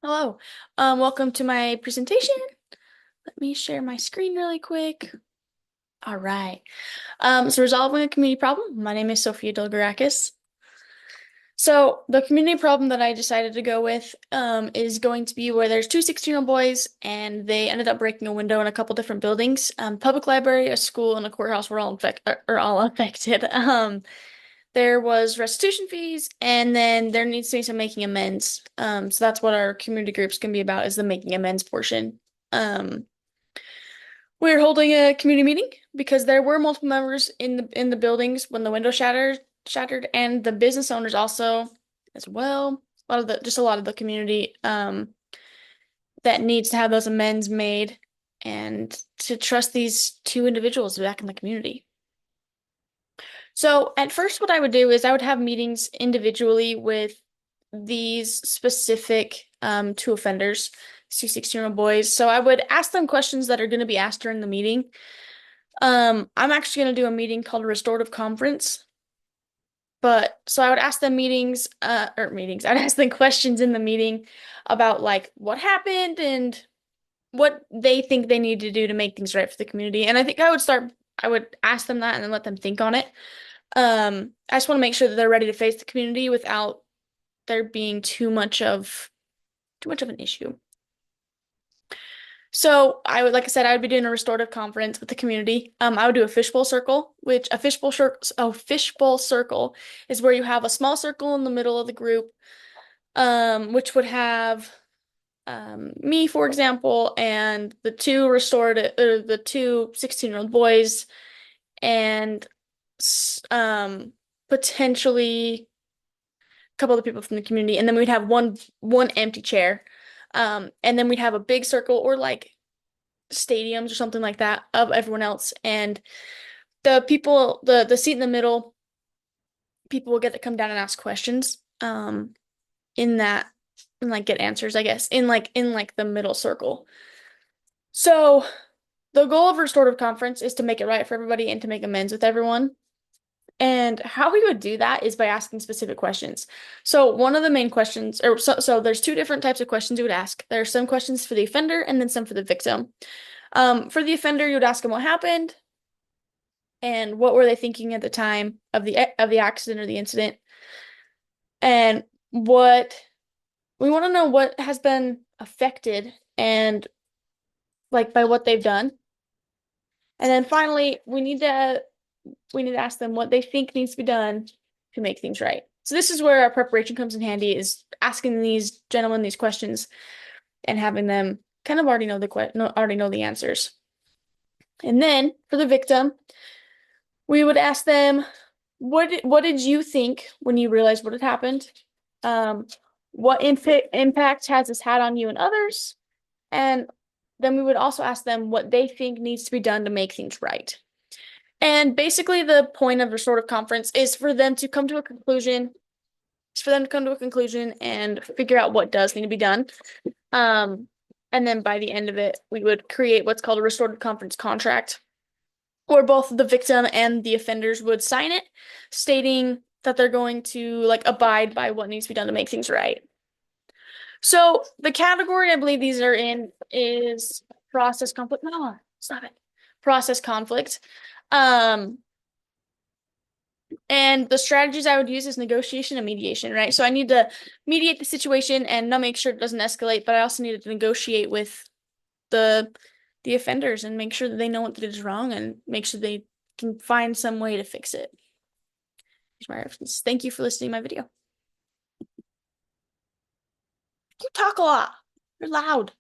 Hello. Welcome to my presentation. Let me share my screen really quick. All right. So resolving a community problem. My name is Sophia Dilgarakis. So the community problem that I decided to go with is going to be where there's two 16-year-old boys and they ended up breaking a window in a couple different buildings. Public library, a school, and a courthouse were all affected. There was restitution fees, and then there needs to be some making amends. So that's what our community group's gonna be about, is the making amends portion. Um, we're holding a community meeting because there were multiple members in the buildings when the window shattered, and the business owners also as well. A lot of the community that needs to have those amends made and to trust these two individuals back in the community. So at first, what I would do is I would have meetings individually with these specific two offenders, two 16-year-old boys. So I would ask them questions that are going to be asked during the meeting. I'm actually going to do a meeting called a restorative conference. But so I would ask them I'd ask them questions in the meeting about like what happened and what they think they need to do to make things right for the community. And I think I would ask them that and then let them think on it. I just want to make sure that they're ready to face the community without there being too much of an issue. So like I said, I would be doing a restorative conference with the community. I would do a fishbowl circle, which a fishbowl circle is where you have a small circle in the middle of the group, which would have me, for example, and the two 16-year-old boys, and potentially a couple of people from the community, and then we'd have one empty chair. And then we'd have a big circle or like stadiums or something like that of everyone else. And the seat in the middle, people will get to come down and ask questions in that and like get answers, I guess, in like the middle circle. So the goal of a restorative conference is to make it right for everybody and to make amends with everyone. And how we would do that is by asking specific questions. So one of the main questions, so there's two different types of questions you would ask. There are some questions for the offender and then some for the victim. For the offender, you would ask them what happened and what were they thinking at the time of the accident or the incident, and what we want to know what has been affected and like by what they've done. And then finally, we need to ask them what they think needs to be done to make things right. So this is where our preparation comes in handy, is asking these gentlemen these questions and having them kind of already know the answers. And then for the victim, we would ask them, what did you think when you realized what had happened? What impact has this had on you and others? And then we would also ask them what they think needs to be done to make things right. And basically, the point of a restorative conference is for them to come to a conclusion. It's for them to come to a conclusion and figure out what does need to be done. And then by the end of it, we would create what's called a restorative conference contract, where both the victim and the offenders would sign it, stating that they're going to like abide by what needs to be done to make things right. So the category I believe these are in is process conflict. No, stop it. Process conflict. And the strategies I would use is negotiation and mediation, right? So I need to mediate the situation and not make sure it doesn't escalate, but I also need to negotiate with the the offenders and make sure that they know what they did wrong and make sure they can find some way to fix it. Here's my reference. Thank you for listening to my video. You talk a lot. You're loud.